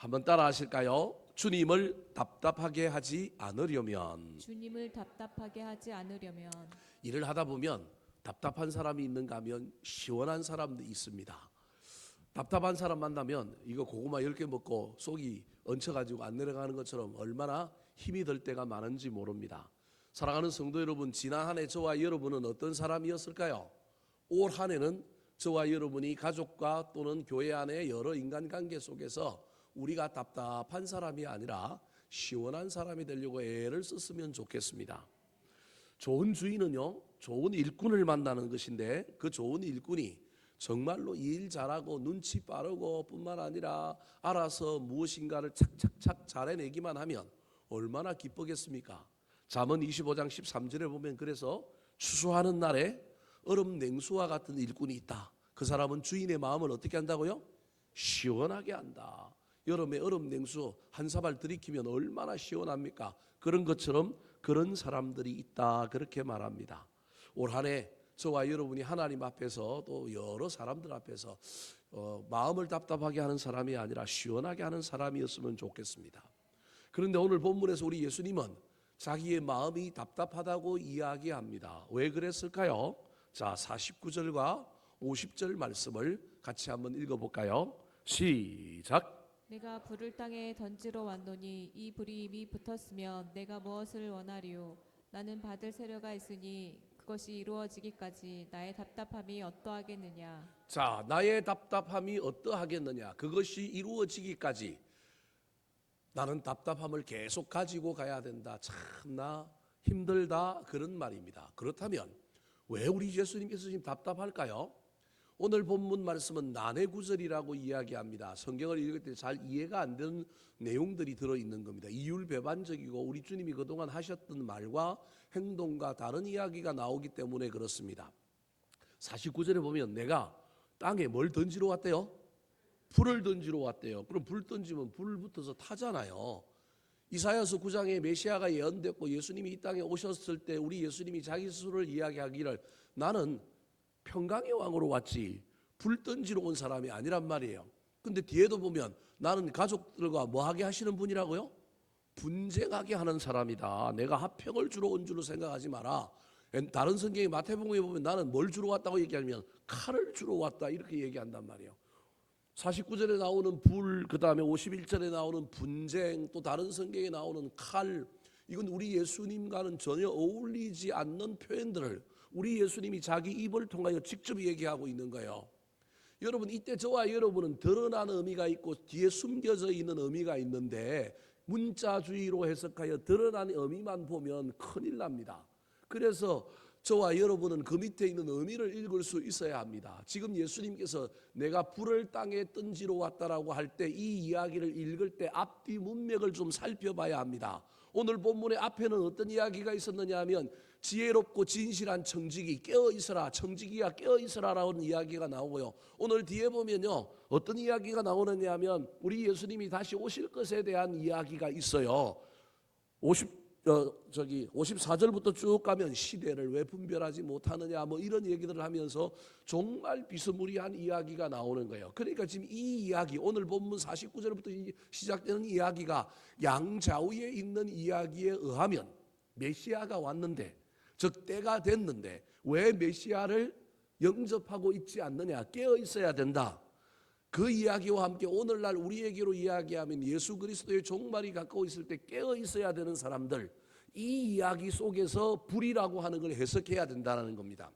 한번 따라 하실까요? 주님을 답답하게 하지 않으려면. 주님을 답답하게 하지 않으려면. 일을 하다 보면 답답한 사람이 있는가 하면 시원한 사람도 있습니다. 답답한 사람 만나면 이거 고구마 10개 먹고 속이 얹혀가지고 안 내려가는 것처럼 얼마나 힘이 들 때가 많은지 모릅니다. 사랑하는 성도 여러분, 지난 한 해 저와 여러분은 어떤 사람이었을까요? 올 한 해는 저와 여러분이 가족과 또는 교회 안에 여러 인간관계 속에서 우리가 답답한 사람이 아니라 시원한 사람이 되려고 애를 썼으면 좋겠습니다. 좋은 주인은요, 좋은 일꾼을 만나는 것인데 그 좋은 일꾼이 정말로 일 잘하고 눈치 빠르고 뿐만 아니라 알아서 무엇인가를 착착착 잘해내기만 하면 얼마나 기쁘겠습니까? 잠언 25장 13절에 보면 그래서 추수하는 날에 얼음 냉수와 같은 일꾼이 있다. 그 사람은 주인의 마음을 어떻게 한다고요? 시원하게 한다. 여름에 얼음 냉수 한 사발 들이키면 얼마나 시원합니까? 그런 것처럼 그런 사람들이 있다, 그렇게 말합니다. 올 한 해 저와 여러분이 하나님 앞에서 또 여러 사람들 앞에서 마음을 답답하게 하는 사람이 아니라 시원하게 하는 사람이었으면 좋겠습니다. 그런데 오늘 본문에서 우리 예수님은 자기의 마음이 답답하다고 이야기합니다. 왜 그랬을까요? 자, 49절과 50절 말씀을 같이 한번 읽어볼까요? 시작. 내가 불을 땅에 던지러 왔노니 이 불이 이미 붙었으면 내가 무엇을 원하리요? 나는 받을 세례가 있으니 그것이 이루어지기까지 나의 답답함이 어떠하겠느냐? 자, 나의 답답함이 어떠하겠느냐? 그것이 이루어지기까지 나는 답답함을 계속 가지고 가야 된다. 참나 힘들다, 그런 말입니다. 그렇다면 왜 우리 예수님께서 지금 답답할까요? 오늘 본문 말씀은 난해구절이라고 이야기합니다. 성경을 읽을 때 잘 이해가 안 되는 내용들이 들어있는 겁니다. 이율배반적이고 우리 주님이 그동안 하셨던 말과 행동과 다른 이야기가 나오기 때문에 그렇습니다. 49절에 보면 내가 땅에 뭘 던지러 왔대요? 불을 던지러 왔대요. 그럼 불 던지면 불 붙어서 타잖아요. 이사야서 9장에 메시아가 예언됐고 예수님이 이 땅에 오셨을 때 우리 예수님이 자기 스스로를 이야기하기를 나는 평강의 왕으로 왔지 불 던지러 온 사람이 아니란 말이에요. 근데 뒤에도 보면 나는 가족들과 뭐하게 하시는 분이라고요? 분쟁하게 하는 사람이다. 내가 화평을 주러 온 줄로 생각하지 마라. 다른 성경의 마태복음에 보면 나는 뭘 주러 왔다고 얘기하면 칼을 주러 왔다, 이렇게 얘기한단 말이에요. 49절에 나오는 불, 그 다음에 51절에 나오는 분쟁, 또 다른 성경에 나오는 칼, 이건 우리 예수님과는 전혀 어울리지 않는 표현들을 우리 예수님이 자기 입을 통하여 직접 얘기하고 있는 거예요. 여러분, 이때 저와 여러분은 드러나는 의미가 있고 뒤에 숨겨져 있는 의미가 있는데 문자주의로 해석하여 드러나는 의미만 보면 큰일 납니다. 그래서 저와 여러분은 그 밑에 있는 의미를 읽을 수 있어야 합니다. 지금 예수님께서 내가 불을 땅에 던지러 왔다라고 할 때 이 이야기를 읽을 때 앞뒤 문맥을 좀 살펴봐야 합니다. 오늘 본문의 앞에는 어떤 이야기가 있었느냐 하면 지혜롭고 진실한 청지기 깨어있어라, 청지기야 깨어있어라 라는 이야기가 나오고요. 오늘 뒤에 보면요 어떤 이야기가 나오느냐 하면 우리 예수님이 다시 오실 것에 대한 이야기가 있어요. 54절부터 쭉 가면 시대를 왜 분별하지 못하느냐 뭐 이런 얘기들을 하면서 정말 비스무리한 이야기가 나오는 거예요. 그러니까 지금 이 이야기, 오늘 본문 49절부터 시작되는 이야기가 양좌우에 있는 이야기에 의하면 메시아가 왔는데, 즉 때가 됐는데 왜 메시아를 영접하고 있지 않느냐, 깨어 있어야 된다. 그 이야기와 함께 오늘날 우리에게로 이야기하면 예수 그리스도의 종말이 가까워 있을 때 깨어 있어야 되는 사람들, 이 이야기 속에서 불이라고 하는 걸 해석해야 된다는 겁니다.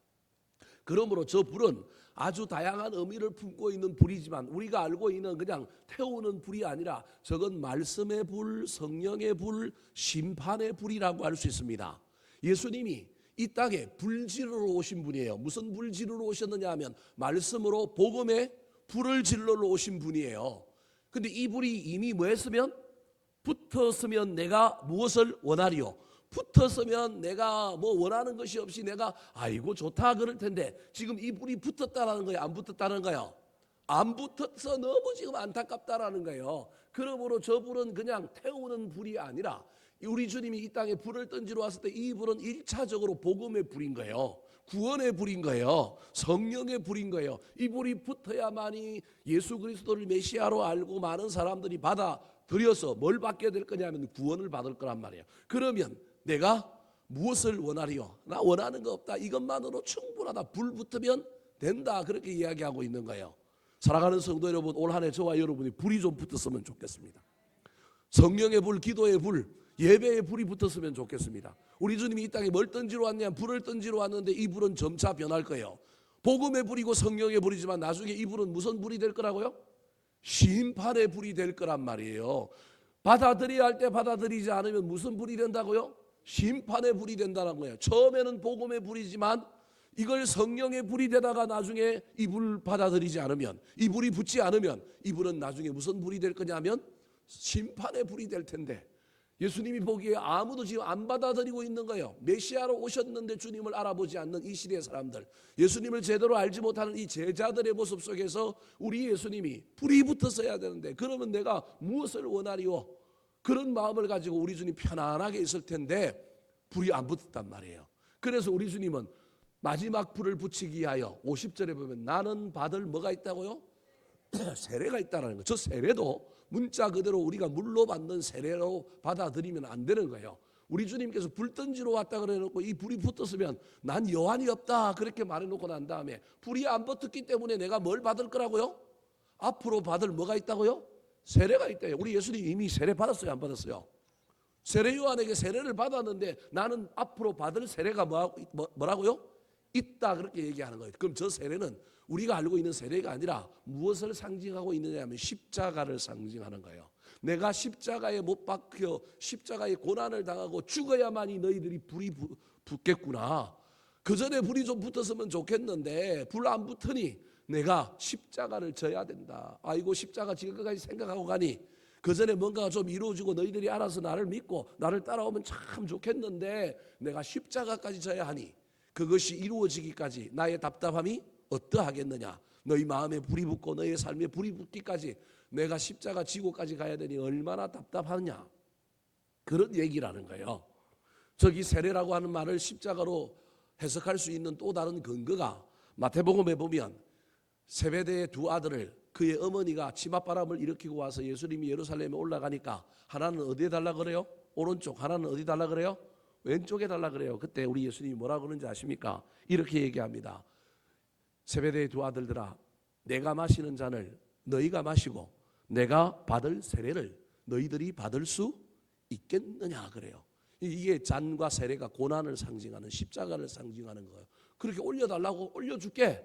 그러므로 저 불은 아주 다양한 의미를 품고 있는 불이지만 우리가 알고 있는 그냥 태우는 불이 아니라 저건 말씀의 불, 성령의 불, 심판의 불이라고 할 수 있습니다. 예수님이 이 땅에 불 지르러 오신 분이에요. 무슨 불 지르러 오셨느냐 하면 말씀으로 복음의 불을 질러러 오신 분이에요. 근데 이 불이 이미 뭐 했으면? 붙었으면 내가 무엇을 원하리요? 붙었으면 내가 뭐 원하는 것이 없이 내가 아이고 좋다 그럴 텐데 지금 이 불이 붙었다라는 거예요? 안 붙었다는 거예요? 안 붙어서 너무 지금 안타깝다라는 거예요. 그러므로 저 불은 그냥 태우는 불이 아니라 우리 주님이 이 땅에 불을 던지러 왔을 때 이 불은 1차적으로 복음의 불인 거예요. 구원의 불인 거예요. 성령의 불인 거예요. 이 불이 붙어야만이 예수 그리스도를 메시아로 알고 많은 사람들이 받아들여서 뭘 받게 될 거냐면 구원을 받을 거란 말이에요. 그러면 내가 무엇을 원하리요? 나 원하는 거 없다. 이것만으로 충분하다. 불 붙으면 된다. 그렇게 이야기하고 있는 거예요. 사랑하는 성도 여러분, 올 한 해 저와 여러분이 불이 좀 붙었으면 좋겠습니다. 성령의 불, 기도의 불, 예배의 불이 붙었으면 좋겠습니다. 우리 주님이 이 땅에 뭘 던지러 왔냐? 불을 던지러 왔는데 이 불은 점차 변할 거예요. 복음의 불이고 성령의 불이지만 나중에 이 불은 무슨 불이 될 거라고요? 심판의 불이 될 거란 말이에요. 받아들여야 할 때 받아들이지 않으면 무슨 불이 된다고요? 심판의 불이 된다는 거예요. 처음에는 복음의 불이지만 이걸 성령의 불이 되다가 나중에 이 불 받아들이지 않으면, 이 불이 붙지 않으면 이 불은 나중에 무슨 불이 될 거냐면 심판의 불이 될 텐데, 예수님이 보기에 아무도 지금 안 받아들이고 있는 거예요. 메시아로 오셨는데 주님을 알아보지 않는 이 시대의 사람들, 예수님을 제대로 알지 못하는 이 제자들의 모습 속에서 우리 예수님이 불이 붙었어야 되는데, 그러면 내가 무엇을 원하리요? 그런 마음을 가지고 우리 주님 편안하게 있을 텐데 불이 안 붙었단 말이에요. 그래서 우리 주님은 마지막 불을 붙이기 위하여 50절에 보면 나는 받을 뭐가 있다고요? 세례가 있다는 거. 저 세례도 문자 그대로 우리가 물로 받는 세례로 받아들이면 안 되는 거예요. 우리 주님께서 불 던지러 왔다 그래놓고 이 불이 붙었으면 난 여한이 없다 그렇게 말해놓고 난 다음에 불이 안 붙었기 때문에 내가 뭘 받을 거라고요? 앞으로 받을 뭐가 있다고요? 세례가 있대요. 우리 예수님 이미 세례 받았어요, 안 받았어요? 세례 요한에게 세례를 받았는데 나는 앞으로 받을 세례가 뭐라고요? 있다 그렇게 얘기하는 거예요. 그럼 저 세례는 우리가 알고 있는 세례가 아니라 무엇을 상징하고 있느냐 하면 십자가를 상징하는 거예요. 내가 십자가에 못 박혀 십자가의 고난을 당하고 죽어야만이 너희들이 불이 붙겠구나. 그 전에 불이 좀 붙었으면 좋겠는데 불 안 붙으니 내가 십자가를 져야 된다. 아이고 십자가 지을 것까지 생각하고 가니 그 전에 뭔가가 좀 이루어지고 너희들이 알아서 나를 믿고 나를 따라오면 참 좋겠는데 내가 십자가까지 져야 하니 그것이 이루어지기까지 나의 답답함이 어떠하겠느냐. 너희 마음에 불이 붙고 너희 삶에 불이 붙기까지 내가 십자가 지고까지 가야 되니 얼마나 답답하냐. 그런 얘기라는 거예요. 저기 세례라고 하는 말을 십자가로 해석할 수 있는 또 다른 근거가 마태복음에 보면 세베대의 두 아들을 그의 어머니가 치맛바람을 일으키고 와서 예수님이 예루살렘에 올라가니까 하나는 어디에 달라 그래요? 오른쪽. 하나는 어디 달라 그래요? 왼쪽에 달라 그래요. 그때 우리 예수님이 뭐라고 그러는지 아십니까? 이렇게 얘기합니다. 세베대의 두 아들들아, 내가 마시는 잔을 너희가 마시고 내가 받을 세례를 너희들이 받을 수 있겠느냐 그래요. 이게 잔과 세례가 고난을 상징하는 십자가를 상징하는 거예요. 그렇게 올려달라고 올려줄게.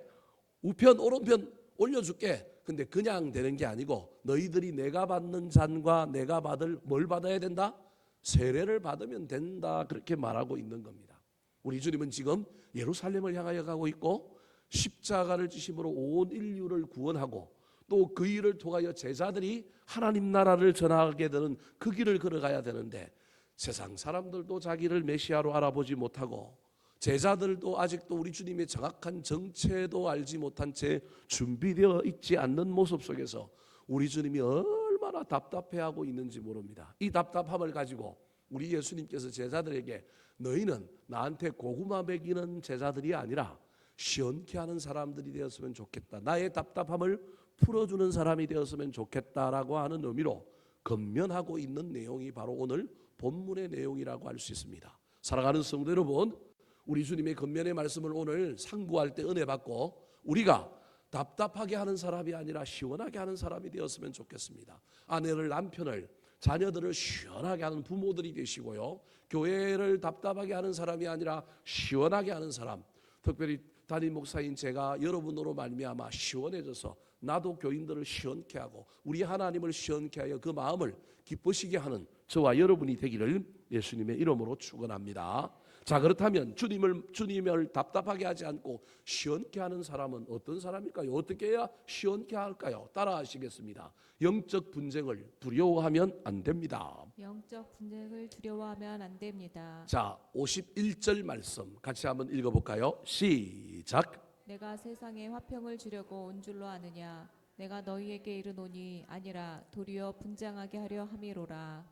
우편 오른편 올려줄게. 근데 그냥 되는 게 아니고 너희들이 내가 받는 잔과 내가 받을 뭘 받아야 된다? 세례를 받으면 된다. 그렇게 말하고 있는 겁니다. 우리 주님은 지금 예루살렘을 향하여 가고 있고 십자가를 지심으로 온 인류를 구원하고 또 그 일을 통하여 제자들이 하나님 나라를 전하게 되는 그 길을 걸어가야 되는데 세상 사람들도 자기를 메시아로 알아보지 못하고 제자들도 아직도 우리 주님의 정확한 정체도 알지 못한 채 준비되어 있지 않는 모습 속에서 우리 주님이 얼마나 답답해하고 있는지 모릅니다. 이 답답함을 가지고 우리 예수님께서 제자들에게 너희는 나한테 고구마 먹이는 제자들이 아니라 시원케 하는 사람들이 되었으면 좋겠다. 나의 답답함을 풀어주는 사람이 되었으면 좋겠다라고 하는 의미로 건면하고 있는 내용이 바로 오늘 본문의 내용이라고 할 수 있습니다. 사랑하는 성도 여러분, 우리 주님의 건면의 말씀을 오늘 상고할 때 은혜 받고 우리가 답답하게 하는 사람이 아니라 시원하게 하는 사람이 되었으면 좋겠습니다. 아내를, 남편을, 자녀들을 시원하게 하는 부모들이 되시고요. 교회를 답답하게 하는 사람이 아니라 시원하게 하는 사람, 특별히 담임 목사인 제가 여러분으로 말미암아 시원해져서 나도 교인들을 시원케 하고 우리 하나님을 시원케 하여 그 마음을 기쁘시게 하는 저와 여러분이 되기를 예수님의 이름으로 축원합니다. 자, 그렇다면 주님을 답답하게 하지 않고 시원케 하는 사람은 어떤 사람일까요? 어떻게 해야 시원케 할까요? 따라 하시겠습니다. 영적 분쟁을 두려워하면 안 됩니다. 영적 분쟁을 두려워하면 안 됩니다. 자, 51절 말씀 같이 한번 읽어볼까요? 시작. 내가 세상에 화평을 주려고 온 줄로 아느냐. 내가 너희에게 이르노니 아니라 도리어 분쟁하게 하려 함이로라.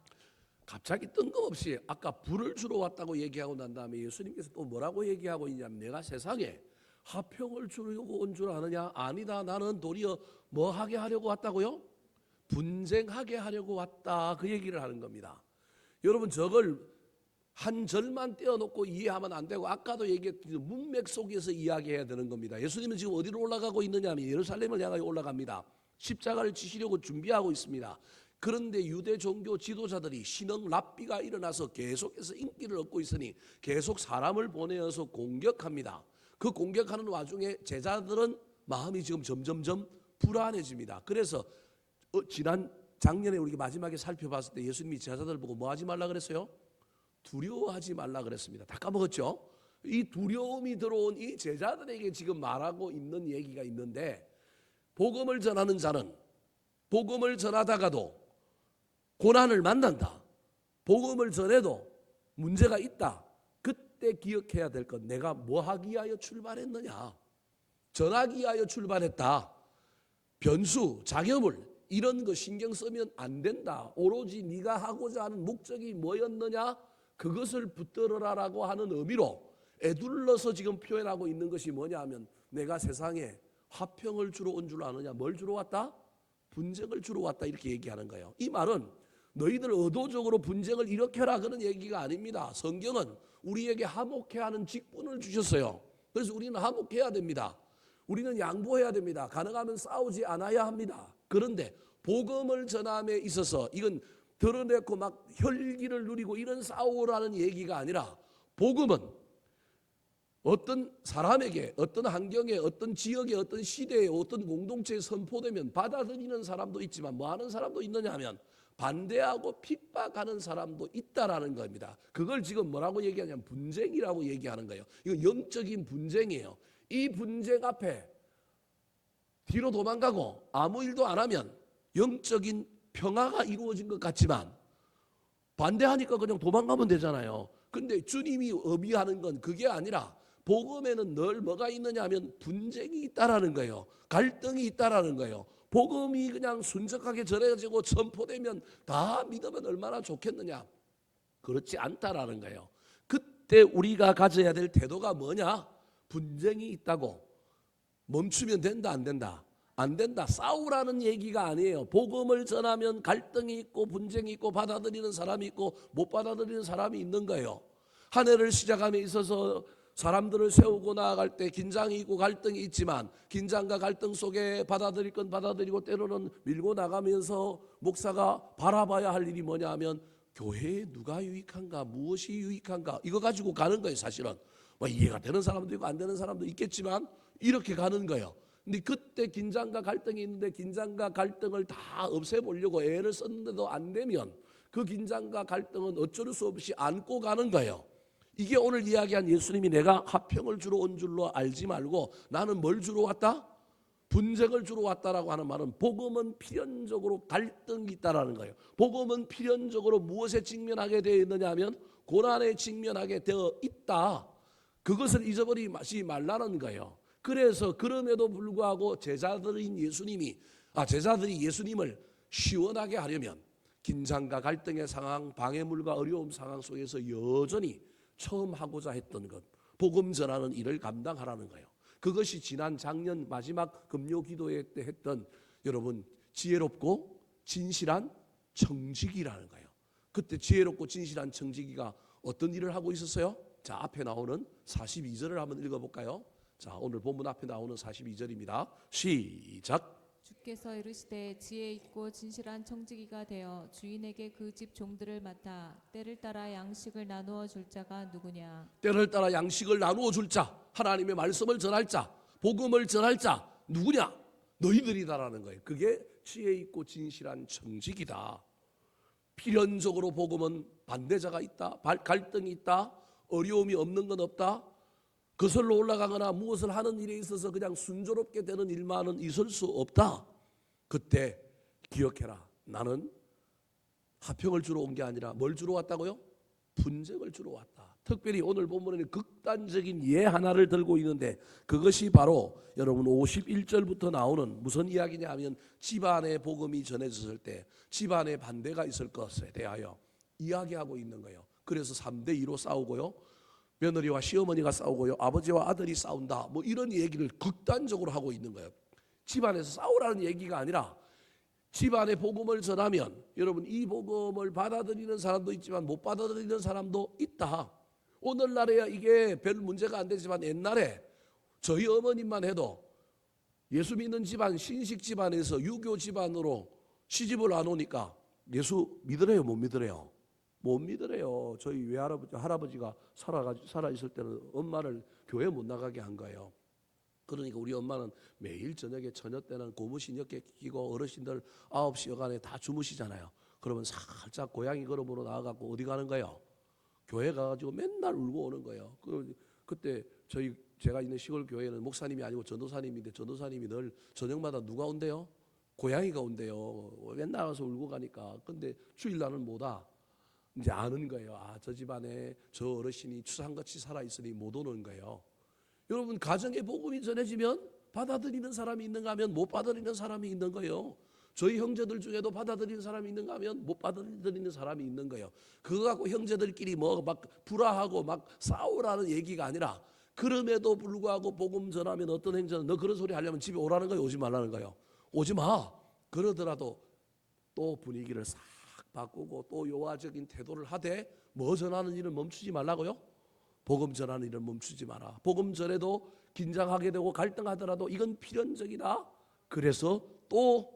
갑자기 뜬금없이 아까 불을 주러 왔다고 얘기하고 난 다음에 예수님께서 또 뭐라고 얘기하고 있냐면 내가 세상에 화평을 주려고 온 줄 아느냐? 아니다. 나는 도리어 뭐 하게 하려고 왔다고요? 분쟁하게 하려고 왔다. 그 얘기를 하는 겁니다. 여러분 저걸 한 절만 떼어놓고 이해하면 안 되고 아까도 얘기했던 문맥 속에서 이야기해야 되는 겁니다. 예수님은 지금 어디로 올라가고 있느냐 하면 예루살렘을 향하여 올라갑니다. 십자가를 지시려고 준비하고 있습니다. 그런데 유대 종교 지도자들이 신흥 랍비가 일어나서 계속해서 인기를 얻고 있으니 계속 사람을 보내어서 공격합니다. 그 공격하는 와중에 제자들은 마음이 지금 점점점 불안해집니다. 그래서 지난 작년에 우리가 마지막에 살펴봤을 때 예수님이 제자들 보고 뭐 하지 말라 그랬어요? 두려워하지 말라 그랬습니다. 다 까먹었죠? 이 두려움이 들어온 이 제자들에게 지금 말하고 있는 얘기가 있는데 복음을 전하는 자는 복음을 전하다가도 고난을 만난다. 복음을 전해도 문제가 있다. 그때 기억해야 될 것, 내가 뭐 하기 위하여 출발했느냐? 전하기 위하여 출발했다. 변수, 장애물 이런 거 신경 쓰면 안 된다. 오로지 네가 하고자 하는 목적이 뭐였느냐? 그것을 붙들어라라고 하는 의미로 애둘러서 지금 표현하고 있는 것이 뭐냐 하면 내가 세상에 화평을 주러 온 줄 아느냐? 뭘 주러 왔다? 분쟁을 주러 왔다 이렇게 얘기하는 거예요. 이 말은 너희들 의도적으로 분쟁을 일으켜라 그런 얘기가 아닙니다. 성경은 우리에게 화목해야 하는 직분을 주셨어요. 그래서 우리는 화목해야 됩니다. 우리는 양보해야 됩니다. 가능하면 싸우지 않아야 합니다. 그런데 복음을 전함에 있어서 이건 드러내고 막 혈기를 누리고 이런 싸우라는 얘기가 아니라 복음은 어떤 사람에게 어떤 환경에 어떤 지역에 어떤 시대에 어떤 공동체에 선포되면 받아들이는 사람도 있지만 뭐 하는 사람도 있느냐 하면 반대하고 핍박하는 사람도 있다라는 겁니다. 그걸 지금 뭐라고 얘기하냐면 분쟁이라고 얘기하는 거예요. 이건 영적인 분쟁이에요. 이 분쟁 앞에 뒤로 도망가고 아무 일도 안 하면 영적인 평화가 이루어진 것 같지만 반대하니까 그냥 도망가면 되잖아요. 근데 주님이 의미하는 건 그게 아니라 복음에는 늘 뭐가 있느냐 하면 분쟁이 있다라는 거예요. 갈등이 있다라는 거예요. 복음이 그냥 순적하게 전해지고 선포되면 다 믿으면 얼마나 좋겠느냐. 그렇지 않다라는 거예요. 그때 우리가 가져야 될 태도가 뭐냐? 분쟁이 있다고 멈추면 된다 안 된다? 안 된다. 싸우라는 얘기가 아니에요. 복음을 전하면 갈등이 있고 분쟁이 있고 받아들이는 사람이 있고 못 받아들이는 사람이 있는 거예요. 한 해를 시작함에 있어서 사람들을 세우고 나아갈 때 긴장이 있고 갈등이 있지만 긴장과 갈등 속에 받아들일 건 받아들이고 때로는 밀고 나가면서 목사가 바라봐야 할 일이 뭐냐 하면 교회에 누가 유익한가 무엇이 유익한가 이거 가지고 가는 거예요. 사실은 뭐 이해가 되는 사람도 있고 안 되는 사람도 있겠지만 이렇게 가는 거예요. 근데 그때 긴장과 갈등이 있는데 긴장과 갈등을 다 없애보려고 애를 썼는데도 안 되면 그 긴장과 갈등은 어쩔 수 없이 안고 가는 거예요. 이게 오늘 이야기한 예수님이 내가 화평을 주러 온 줄로 알지 말고 나는 뭘 주러 왔다? 분쟁을 주러 왔다라고 하는 말은 복음은 필연적으로 갈등이 있다라는 거예요. 복음은 필연적으로 무엇에 직면하게 되어 있느냐 하면 고난에 직면하게 되어 있다. 그것을 잊어버리지 말라는 거예요. 그래서 그럼에도 불구하고 제자들이 예수님을 시원하게 하려면 긴장과 갈등의 상황, 방해물과 어려움 상황 속에서 여전히 처음 하고자 했던 것, 복음 전하는 일을 감당하라는 거예요. 그것이 지난 작년 마지막 금요 기도회 때 했던 여러분 지혜롭고 진실한 청지기라는 거예요. 그때 지혜롭고 진실한 청지기가 어떤 일을 하고 있었어요? 자, 앞에 나오는 42절을 한번 읽어볼까요? 자, 오늘 본문 앞에 나오는 42절입니다. 시작. 주께서 이르시되 지혜 있고 진실한 청지기가 되어 주인에게 그 집 종들을 맡아 때를 따라 양식을 나누어 줄 자가 누구냐? 때를 따라 양식을 나누어 줄 자, 하나님의 말씀을 전할 자, 복음을 전할 자 누구냐? 너희들이다라는 거예요. 그게 지혜 있고 진실한 청지기다. 필연적으로 복음은 반대자가 있다, 갈등이 있다, 어려움이 없는 건 없다. 거슬러 올라가거나 무엇을 하는 일에 있어서 그냥 순조롭게 되는 일만은 있을 수 없다. 그때 기억해라. 나는 화평을 주러 온 게 아니라 뭘 주러 왔다고요? 분쟁을 주러 왔다. 특별히 오늘 본문에는 극단적인 예 하나를 들고 있는데 그것이 바로 여러분 51절부터 나오는 무슨 이야기냐 하면 집안에 복음이 전해졌을 때 집안에 반대가 있을 것에 대하여 이야기하고 있는 거예요. 그래서 3대2로 싸우고요. 며느리와 시어머니가 싸우고요. 아버지와 아들이 싸운다. 뭐 이런 얘기를 극단적으로 하고 있는 거예요. 집안에서 싸우라는 얘기가 아니라 집안에 복음을 전하면 여러분 이 복음을 받아들이는 사람도 있지만 못 받아들이는 사람도 있다. 오늘날에야 이게 별 문제가 안 되지만 옛날에 저희 어머님만 해도 예수 믿는 집안, 신식 집안에서 유교 집안으로 시집을 안 오니까 예수 믿으래요, 못 믿으래요? 못 믿으래요. 저희 외할아버지, 할아버지가 살아 있을 때는 엄마를 교회 못 나가게 한 거예요. 그러니까 우리 엄마는 매일 저녁에 처녀 때는 고무신 엮개 끼고 어르신들 9시 여간에 다 주무시잖아요. 그러면 살짝 고양이 걸음으로 나와갖고 어디 가는 거예요? 교회 가가지고 맨날 울고 오는 거예요. 그때 제가 있는 시골 교회는 목사님이 아니고 전도사님인데 전도사님이 늘 저녁마다 누가 온대요? 고양이가 온대요. 맨날 와서 울고 가니까. 근데 주일날은 뭐다? 이제 아는 거예요. 아, 저 집안에 저 어르신이 추상같이 살아있으니 못 오는 거예요. 여러분 가정에 복음이 전해지면 받아들이는 사람이 있는가 하면 못 받아들이는 사람이 있는 거예요. 저희 형제들 중에도 받아들이는 사람이 있는가 하면 못 받아들이는 사람이 있는 거예요. 그거 갖고 형제들끼리 뭐 막 불화하고 막 싸우라는 얘기가 아니라 그럼에도 불구하고 복음 전하면 어떤 행전은 너 그런 소리 하려면 집에 오라는 거예요, 오지 말라는 거예요? 오지 마. 그러더라도 또 분위기를 싹 바꾸고 또 요화적인 태도를 하되 뭐 전하는 일을 멈추지 말라고요? 복음 전하는 일을 멈추지 마라. 복음 전에도 긴장하게 되고 갈등하더라도 이건 필연적이다. 그래서 또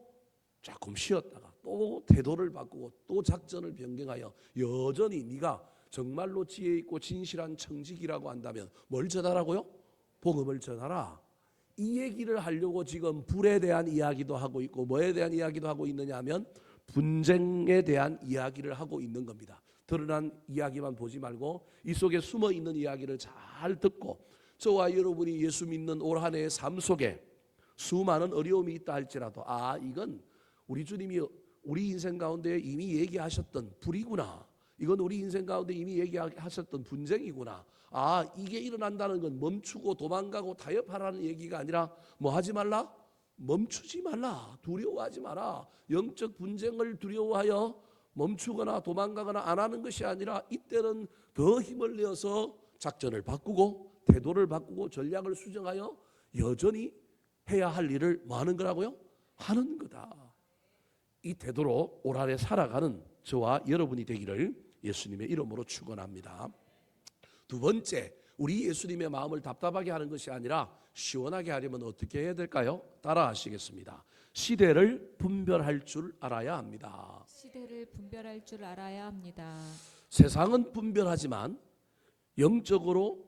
조금 쉬었다가 또 태도를 바꾸고 또 작전을 변경하여 여전히 네가 정말로 지혜 있고 진실한 청직이라고 한다면 뭘 전하라고요? 복음을 전하라. 이 얘기를 하려고 지금 불에 대한 이야기도 하고 있고 뭐에 대한 이야기도 하고 있느냐 하면 분쟁에 대한 이야기를 하고 있는 겁니다. 드러난 이야기만 보지 말고 이 속에 숨어 있는 이야기를 잘 듣고 저와 여러분이 예수 믿는 올 한 해의 삶 속에 수많은 어려움이 있다 할지라도 이건 우리 주님이 우리 인생 가운데 이미 얘기하셨던 불이구나. 이건 우리 인생 가운데 이미 얘기하셨던 분쟁이구나. 이게 일어난다는 건 멈추고 도망가고 타협하라는 얘기가 아니라 뭐 하지 말라? 멈추지 말라. 두려워하지 마라. 영적 분쟁을 두려워하여 멈추거나 도망가거나 안 하는 것이 아니라 이때는 더 힘을 내어서 작전을 바꾸고 태도를 바꾸고 전략을 수정하여 여전히 해야 할 일을 뭐 하는 거라고요? 하는 거다. 이 태도로 올 한해 살아가는 저와 여러분이 되기를 예수님의 이름으로 축원합니다. 두 번째, 우리 예수님의 마음을 답답하게 하는 것이 아니라 시원하게 하려면 어떻게 해야 될까요? 따라 하시겠습니다. 시대를 분별할 줄 알아야 합니다. 시대를 분별할 줄 알아야 합니다. 세상은 분별하지만 영적으로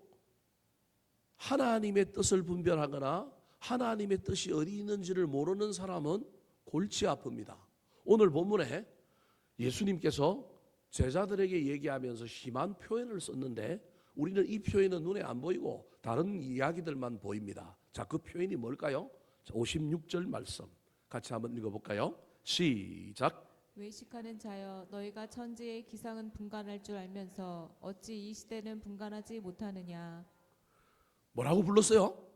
하나님의 뜻을 분별하거나 하나님의 뜻이 어디 있는지를 모르는 사람은 골치 아픕니다. 오늘 본문에 예수님께서 제자들에게 얘기하면서 심한 표현을 썼는데 우리는 이 표현은 눈에 안 보이고 다른 이야기들만 보입니다. 자, 그 표현이 뭘까요? 56절 말씀 같이 한번 읽어볼까요? 시작. 외식하는 자여, 너희가 천지의 기상은 분간할 줄 알면서 어찌 이 시대는 분간하지 못하느냐. 뭐라고 불렀어요?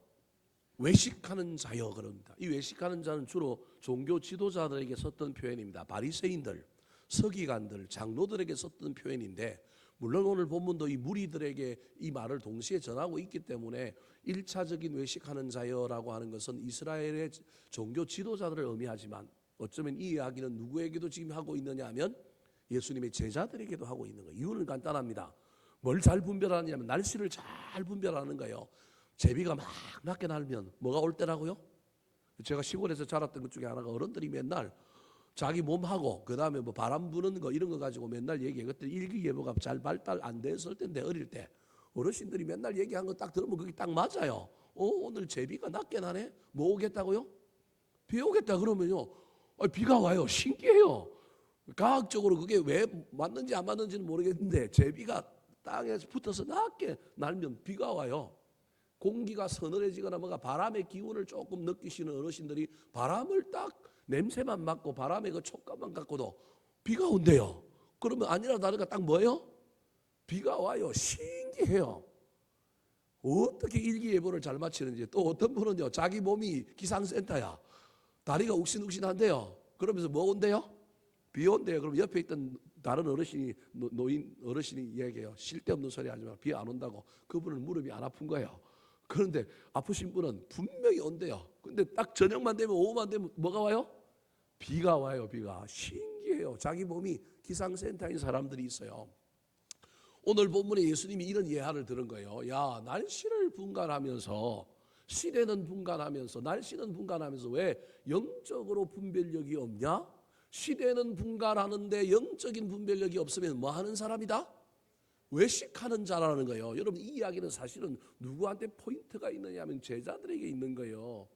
외식하는 자여 그럽니다. 이 외식하는 자는 주로 종교 지도자들에게 썼던 표현입니다. 바리새인들, 서기관들, 장로들에게 썼던 표현인데 물론 오늘 본문도 이 무리들에게 이 말을 동시에 전하고 있기 때문에 1차적인 외식하는 자여라고 하는 것은 이스라엘의 종교 지도자들을 의미하지만 어쩌면 이 이야기는 누구에게도 지금 하고 있느냐 하면 예수님의 제자들에게도 하고 있는 거예요. 이유는 간단합니다. 뭘 잘 분별하느냐면 날씨를 잘 분별하는 거예요. 제비가 막 낮게 날면 뭐가 올 때라고요? 제가 시골에서 자랐던 것 중에 하나가 어른들이 맨날 자기 몸하고 그 다음에 뭐 바람 부는 거 이런 거 가지고 맨날 얘기해. 그때 일기예보가 잘 발달 안 됐을 때인데 어릴 때 어르신들이 맨날 얘기한 거 딱 들으면 그게 딱 맞아요. 오늘 제비가 낮게 나네? 뭐 오겠다고요? 비 오겠다 그러면요. 비가 와요. 신기해요. 과학적으로 그게 왜 맞는지 안 맞는지는 모르겠는데 제비가 땅에 붙어서 낮게 날면 비가 와요. 공기가 서늘해지거나 뭔가 바람의 기운을 조금 느끼시는 어르신들이 바람을 딱 냄새만 맡고 바람의 그 촉감만 갖고도 비가 온대요. 그러면 아니라 다르가 딱 뭐예요? 비가 와요. 신기해요. 어떻게 일기예보를 잘 맞히는지. 또 어떤 분은요 자기 몸이 기상센터야. 다리가 욱신욱신한데요. 그러면서 뭐 온대요? 비 온대요. 그럼 옆에 있던 다른 어르신이 노인 어르신이 얘기해요. 쓸데없는 소리 하지 마. 비 안 온다고. 그분은 무릎이 안 아픈 거예요. 그런데 아프신 분은 분명히 온대요. 근데 딱 저녁만 되면 오후만 되면 뭐가 와요? 비가 와요. 비가. 신기해요. 자기 몸이 기상센터인 사람들이 있어요. 오늘 본문에 예수님이 이런 예화를 들은 거예요. 야, 날씨를 분간하면서 시대는 분간하면서 날씨는 분간하면서 왜 영적으로 분별력이 없냐? 시대는 분간하는데 영적인 분별력이 없으면 뭐 하는 사람이다? 외식하는 자라는 거예요. 여러분 이 이야기는 사실은 누구한테 포인트가 있느냐 하면 제자들에게 있는 거예요.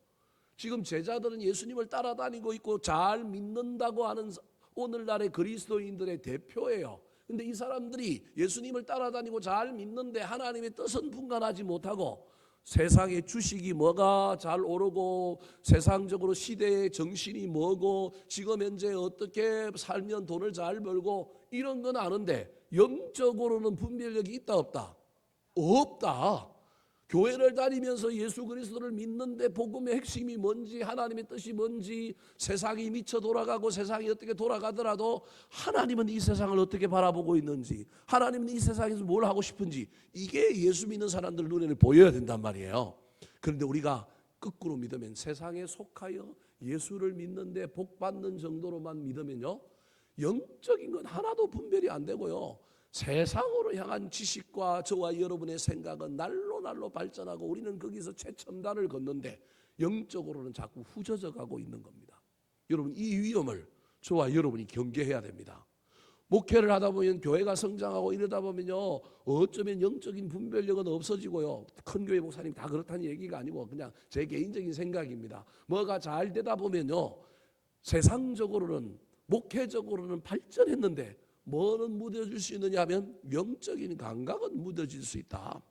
지금 제자들은 예수님을 따라다니고 있고 잘 믿는다고 하는 오늘날의 그리스도인들의 대표예요. 근데 이 사람들이 예수님을 따라다니고 잘 믿는데 하나님의 뜻은 분간하지 못하고 세상의 주식이 뭐가 잘 오르고 세상적으로 시대의 정신이 뭐고 지금 현재 어떻게 살면 돈을 잘 벌고 이런 건 아는데 영적으로는 분별력이 있다 없다? 없다. 교회를 다니면서 예수 그리스도를 믿는데 복음의 핵심이 뭔지 하나님의 뜻이 뭔지 세상이 미쳐 돌아가고 세상이 어떻게 돌아가더라도 하나님은 이 세상을 어떻게 바라보고 있는지 하나님은 이 세상에서 뭘 하고 싶은지 이게 예수 믿는 사람들 눈에는 보여야 된단 말이에요. 그런데 우리가 거꾸로 믿으면 세상에 속하여 예수를 믿는데 복 받는 정도로만 믿으면요 영적인 건 하나도 분별이 안 되고요 세상으로 향한 지식과 저와 여러분의 생각은 날로 발전하고 우리는 거기서 최첨단을 걷는데 영적으로는 자꾸 후져져 가고 있는 겁니다. 여러분 이 위험을 저와 여러분이 경계해야 됩니다. 목회를 하다 보면 교회가 성장하고 이러다 보면요 어쩌면 영적인 분별력은 없어지고요 큰 교회 목사님 다 그렇다는 얘기가 아니고 그냥 제 개인적인 생각입니다. 뭐가 잘 되다 보면요 세상적으로는 목회적으로는 발전했는데 뭐는 무뎌질 수 있느냐 하면 영적인 감각은 무뎌질 수 있다.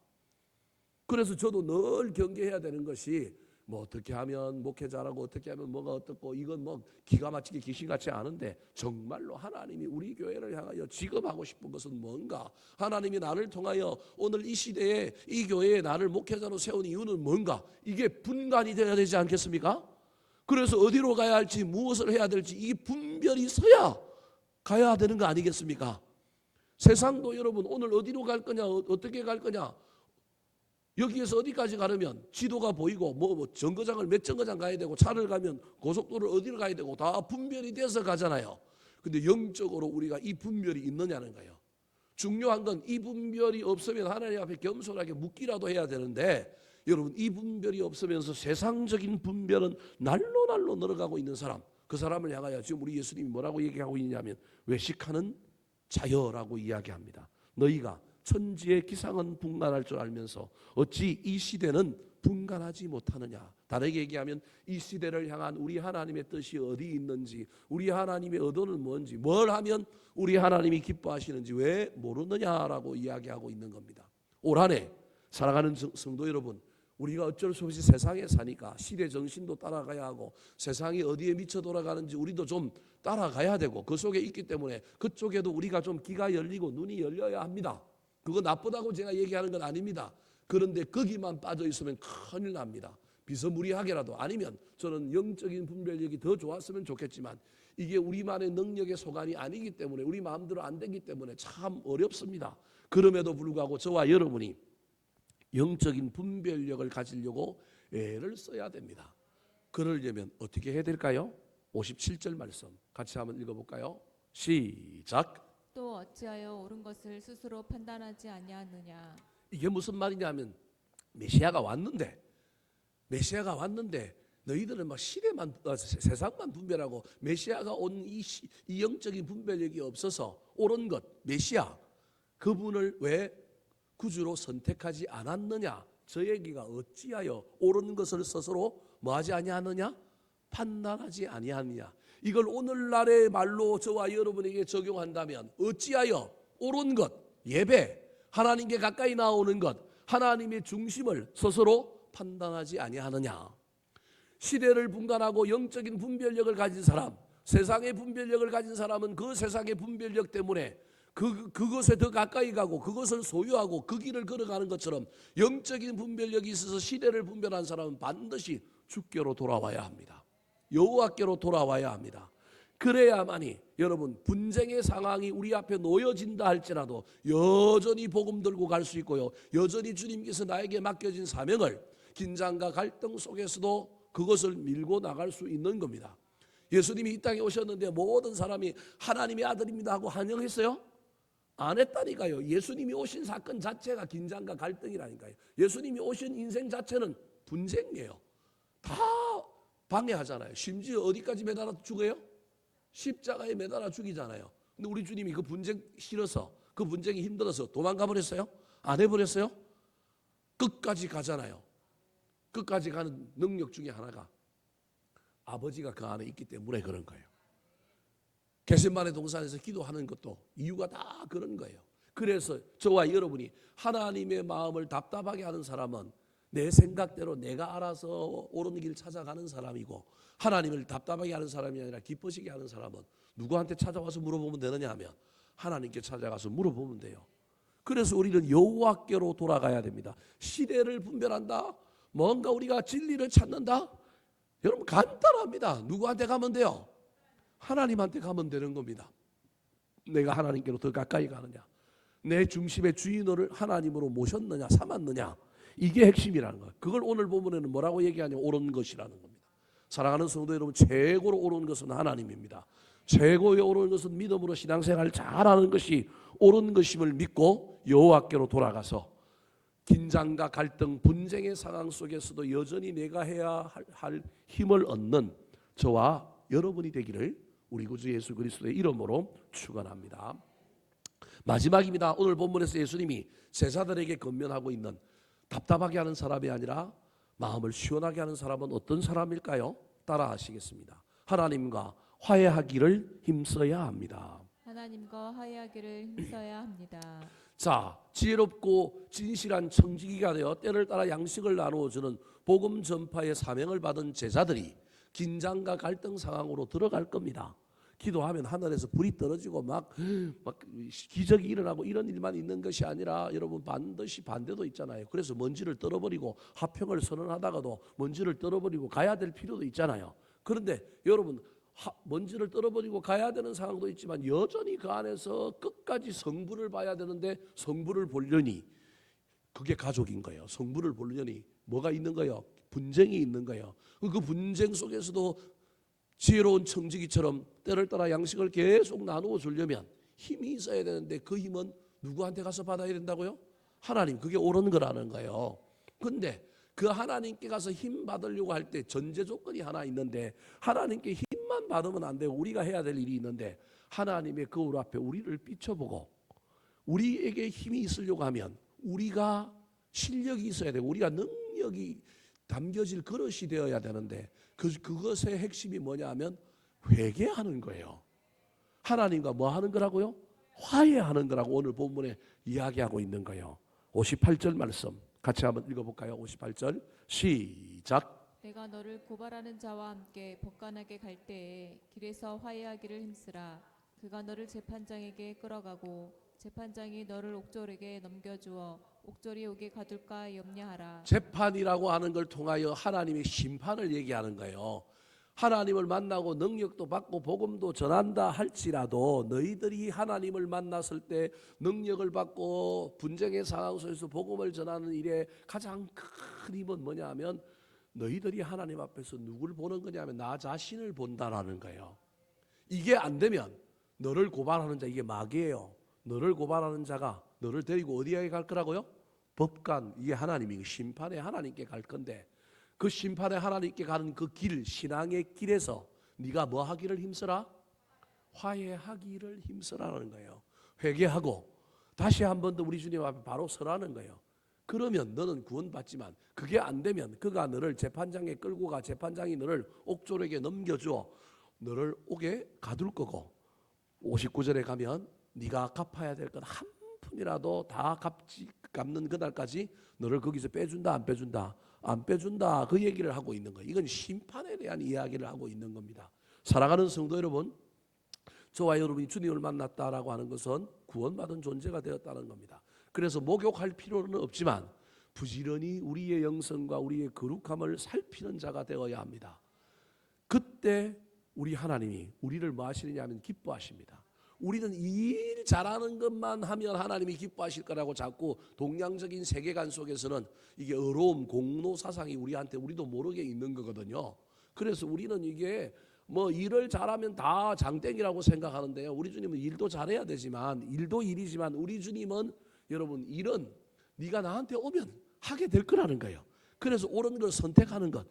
그래서 저도 늘 경계해야 되는 것이 뭐 어떻게 하면 목회 잘하고 어떻게 하면 뭐가 어떻고 이건 뭐 기가 막히게 귀신같이 아는데 정말로 하나님이 우리 교회를 향하여 지급하고 싶은 것은 뭔가 하나님이 나를 통하여 오늘 이 시대에 이 교회에 나를 목회자로 세운 이유는 뭔가 이게 분간이 되어야 되지 않겠습니까? 그래서 어디로 가야 할지 무엇을 해야 될지 이 분별이 서야 가야 되는 거 아니겠습니까? 세상도 여러분 오늘 어디로 갈 거냐 어떻게 갈 거냐 여기에서 어디까지 가려면 지도가 보이고 뭐 정거장을 몇 정거장 가야 되고 차를 가면 고속도로를 어디로 가야 되고 다 분별이 돼서 가잖아요. 근데 영적으로 우리가 이 분별이 있느냐는 거예요. 중요한 건 이 분별이 없으면 하나님 앞에 겸손하게 묻기라도 해야 되는데 여러분 이 분별이 없으면서 세상적인 분별은 날로 늘어가고 있는 사람 그 사람을 향하여 지금 우리 예수님이 뭐라고 얘기하고 있냐면 외식하는 자여라고 이야기합니다. 너희가 천지의 기상은 분간할 줄 알면서 어찌 이 시대는 분간하지 못하느냐. 다르게 얘기하면 이 시대를 향한 우리 하나님의 뜻이 어디 있는지 우리 하나님의 의도는 뭔지 뭘 하면 우리 하나님이 기뻐하시는지 왜 모르느냐라고 이야기하고 있는 겁니다. 올 한 해 사랑하는 성도 여러분 우리가 어쩔 수 없이 세상에 사니까 시대 정신도 따라가야 하고 세상이 어디에 미쳐 돌아가는지 우리도 좀 따라가야 되고 그 속에 있기 때문에 그쪽에도 우리가 좀 귀가 열리고 눈이 열려야 합니다. 그거 나쁘다고 제가 얘기하는 건 아닙니다. 그런데 거기만 빠져 있으면 큰일 납니다. 비스무리하게라도 아니면 저는 영적인 분별력이 더 좋았으면 좋겠지만 이게 우리만의 능력의 소관이 아니기 때문에 우리 마음대로 안 되기 때문에 참 어렵습니다. 그럼에도 불구하고 저와 여러분이 영적인 분별력을 가지려고 애를 써야 됩니다. 그러려면 어떻게 해야 될까요? 57절 말씀 같이 한번 읽어볼까요? 시작. 또 어찌하여 옳은 것을 스스로 판단하지 아니하느냐. 이게 무슨 말이냐면 메시아가 왔는데 너희들은 막 시대만 세상만 분별하고 메시아가 온 이 영적인 분별력이 없어서 옳은 것 메시아 그분을 왜 구주로 선택하지 않았느냐? 저 얘기가 어찌하여 옳은 것을 스스로 뭐하지 아니하느냐? 판단하지 아니하느냐? 이걸 오늘날의 말로 저와 여러분에게 적용한다면 어찌하여 옳은 것, 예배, 하나님께 가까이 나오는 것, 하나님의 중심을 스스로 판단하지 아니하느냐? 시대를 분간하고 영적인 분별력을 가진 사람, 세상의 분별력을 가진 사람은 그 세상의 분별력 때문에 그것에 더 가까이 가고 그것을 소유하고 그 길을 걸어가는 것처럼 영적인 분별력이 있어서 시대를 분별한 사람은 반드시 주께로 돌아와야 합니다. 여호와께로 돌아와야 합니다. 그래야만이 여러분 분쟁의 상황이 우리 앞에 놓여진다 할지라도 여전히 복음 들고 갈 수 있고요. 여전히 주님께서 나에게 맡겨진 사명을 긴장과 갈등 속에서도 그것을 밀고 나갈 수 있는 겁니다. 예수님이 이 땅에 오셨는데 모든 사람이 하나님의 아들입니다 하고 환영했어요? 안 했다니까요. 예수님이 오신 사건 자체가 긴장과 갈등이라니까요. 예수님이 오신 인생 자체는 분쟁이에요. 다 방해하잖아요. 심지어 어디까지 매달아 죽어요? 십자가에 매달아 죽이잖아요. 근데 우리 주님이 그 분쟁 싫어서, 그 분쟁이 힘들어서 도망가 버렸어요? 안 해버렸어요? 끝까지 가잖아요. 끝까지 가는 능력 중에 하나가 아버지가 그 안에 있기 때문에 그런 거예요. 겟세마네 동산에서 기도하는 것도 이유가 다 그런 거예요. 그래서 저와 여러분이 하나님의 마음을 답답하게 하는 사람은 내 생각대로 내가 알아서 옳은 길 찾아가는 사람이고, 하나님을 답답하게 하는 사람이 아니라 기쁘시게 하는 사람은 누구한테 찾아와서 물어보면 되느냐 하면 하나님께 찾아가서 물어보면 돼요. 그래서 우리는 여호와께로 돌아가야 됩니다. 시대를 분별한다, 뭔가 우리가 진리를 찾는다, 여러분 간단합니다. 누구한테 가면 돼요? 하나님한테 가면 되는 겁니다. 내가 하나님께로 더 가까이 가느냐, 내 중심의 주인을 하나님으로 모셨느냐 삼았느냐, 이게 핵심이라는 거예요. 그걸 오늘 본문에는 뭐라고 얘기하냐면 옳은 것이라는 겁니다. 사랑하는 성도 여러분, 최고로 옳은 것은 하나님입니다. 최고의 옳은 것은 믿음으로 신앙생활을 잘하는 것이 옳은 것임을 믿고 여호와께로 돌아가서 긴장과 갈등, 분쟁의 상황 속에서도 여전히 내가 해야 할 힘을 얻는 저와 여러분이 되기를 우리 구주 예수 그리스도의 이름으로 축원합니다. 마지막입니다. 오늘 본문에서 예수님이 제자들에게 권면하고 있는 답답하게 하는 사람이 아니라 마음을 시원하게 하는 사람은 어떤 사람일까요? 따라 하시겠습니다. 하나님과 화해하기를 힘써야 합니다. 하나님과 화해하기를 힘써야 합니다. 자, 지혜롭고 진실한 청지기가 되어 때를 따라 양식을 나누어주는 복음 전파의 사명을 받은 제자들이 긴장과 갈등 상황으로 들어갈 겁니다. 기도하면 하늘에서 불이 떨어지고 막 기적이 일어나고 이런 일만 있는 것이 아니라 여러분 반드시 반대도 있잖아요. 그래서 먼지를 떨어버리고 화평을 선언하다가도 먼지를 떨어버리고 가야 될 필요도 있잖아요. 그런데 여러분 먼지를 떨어버리고 가야 되는 상황도 있지만 여전히 그 안에서 끝까지 성부를 봐야 되는데 성부를 보려니 그게 가족인 거예요. 성부를 보려니 뭐가 있는 거예요? 분쟁이 있는 거예요. 그 분쟁 속에서도 지혜로운 청지기처럼 때를 따라 양식을 계속 나누어 주려면 힘이 있어야 되는데 그 힘은 누구한테 가서 받아야 된다고요? 하나님, 그게 옳은 거라는 거예요. 근데 그 하나님께 가서 힘 받으려고 할 때 전제 조건이 하나 있는데, 하나님께 힘만 받으면 안 되고 우리가 해야 될 일이 있는데, 하나님의 거울 앞에 우리를 비춰보고 우리에게 힘이 있으려고 하면 우리가 실력이 있어야 되고 우리가 능력이 담겨질 그릇이 되어야 되는데, 그것의 핵심이 뭐냐 하면 회개하는 거예요. 하나님과 뭐 하는 거라고요? 화해하는 거라고 오늘 본문에 이야기하고 있는 거예요. 58절 말씀 같이 한번 읽어볼까요? 58절 시작. 내가 너를 고발하는 자와 함께 법관에게 갈 때에 길에서 화해하기를 힘쓰라. 그가 너를 재판장에게 끌어가고 재판장이 너를 옥졸에게 넘겨주어 옥졸이 오게 가둘까 염려하라. 재판이라고 하는 걸 통하여 하나님의 심판을 얘기하는 거예요. 하나님을 만나고 능력도 받고 복음도 전한다 할지라도 너희들이 하나님을 만났을 때 능력을 받고 분쟁의 상황 속에서 복음을 전하는 일에 가장 큰 힘은 뭐냐 하면 너희들이 하나님 앞에서 누구를 보는 거냐 하면 나 자신을 본다라는 거예요. 이게 안 되면 너를 고발하는 자, 이게 마귀예요. 너를 고발하는 자가 너를 데리고 어디에 갈 거라고요? 법관, 이게 하나님이 심판의 하나님께 갈 건데, 그 심판의 하나님께 가는 그 길, 신앙의 길에서 네가 뭐 하기를 힘써라? 화해하기를 힘써라는 거예요. 회개하고 다시 한 번 더 우리 주님 앞에 바로 서라는 거예요. 그러면 너는 구원받지만 그게 안 되면 그가 너를 재판장에 끌고 가 재판장이 너를 옥졸에게 넘겨주어 너를 옥에 가둘 거고, 59절에 가면 네가 갚아야 될 건 한 푼이라도 다 갚는 그날까지 너를 거기서 빼준다 안 빼준다? 안 빼준다, 그 얘기를 하고 있는 거예요. 이건 심판에 대한 이야기를 하고 있는 겁니다. 사랑하는 성도 여러분, 저와 여러분이 주님을 만났다라고 하는 것은 구원받은 존재가 되었다는 겁니다. 그래서 목욕할 필요는 없지만 부지런히 우리의 영성과 우리의 거룩함을 살피는 자가 되어야 합니다. 그때 우리 하나님이 우리를 뭐 하시느냐 하면 기뻐하십니다. 우리는 일 잘하는 것만 하면 하나님이 기뻐하실 거라고 자꾸 동양적인 세계관 속에서는 이게 어려움, 공로 사상이 우리도 모르게 있는 거거든요. 그래서 우리는 이게 뭐 일을 잘하면 다 장땡이라고 생각하는데요. 우리 주님은 일도 잘해야 되지만, 일도 일이지만 우리 주님은 여러분, 일은 네가 나한테 오면 하게 될 거라는 거예요. 그래서 옳은 걸 선택하는 것,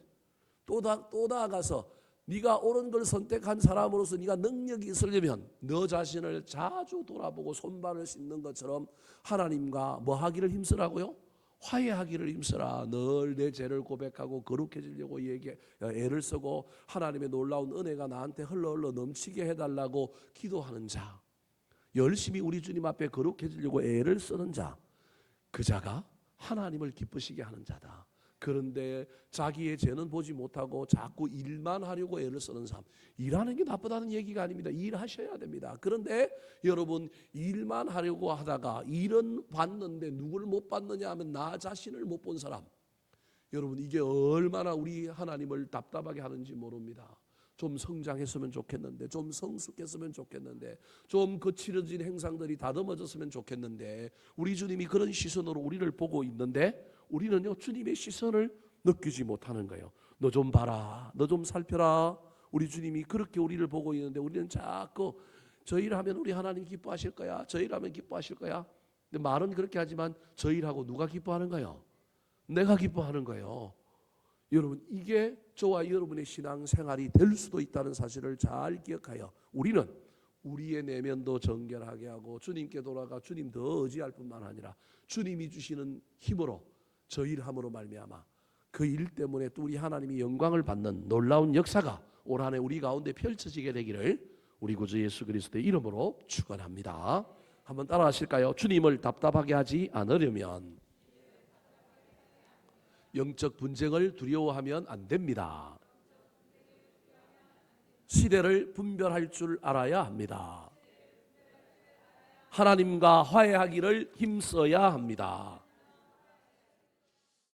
또 나아가서 네가 옳은 걸 선택한 사람으로서 네가 능력이 있으려면 너 자신을 자주 돌아보고 손발을 씻는 것처럼 하나님과 뭐 하기를 힘쓰라고요? 화해하기를 힘쓰라. 늘 내 죄를 고백하고 거룩해지려고 애를 쓰고 하나님의 놀라운 은혜가 나한테 흘러 넘치게 해달라고 기도하는 자, 열심히 우리 주님 앞에 거룩해지려고 애를 쓰는 자, 그 자가 하나님을 기쁘시게 하는 자다. 그런데 자기의 죄는 보지 못하고 자꾸 일만 하려고 애를 쓰는 사람, 일하는 게 나쁘다는 얘기가 아닙니다. 일하셔야 됩니다. 그런데 여러분, 일만 하려고 하다가 일은 봤는데 누구를 못 봤느냐 하면 나 자신을 못 본 사람, 여러분, 이게 얼마나 우리 하나님을 답답하게 하는지 모릅니다. 좀 성장했으면 좋겠는데, 좀 성숙했으면 좋겠는데, 좀 거칠어진 행상들이 다듬어졌으면 좋겠는데, 우리 주님이 그런 시선으로 우리를 보고 있는데 우리는요, 주님의 시선을 느끼지 못하는 거예요. 너 좀 봐라, 너 좀 살펴라. 우리 주님이 그렇게 우리를 보고 있는데 우리는 자꾸 저 일하면 우리 하나님 기뻐하실 거야, 저 일하면 기뻐하실 거야. 근데 말은 그렇게 하지만 저 일하고 누가 기뻐하는 거예요? 내가 기뻐하는 거예요. 여러분, 이게 저와 여러분의 신앙생활이 될 수도 있다는 사실을 잘 기억하여 우리는 우리의 내면도 정결하게 하고 주님께 돌아가 주님 더 의지할 뿐만 아니라 주님이 주시는 힘으로 저 일함으로 말미암아 그 일 때문에 또 우리 하나님이 영광을 받는 놀라운 역사가 올 한해 우리 가운데 펼쳐지게 되기를 우리 구주 예수 그리스도의 이름으로 축원합니다. 한번 따라하실까요? 주님을 답답하게 하지 않으려면 영적 분쟁을 두려워하면 안 됩니다. 시대를 분별할 줄 알아야 합니다. 하나님과 화해하기를 힘써야 합니다.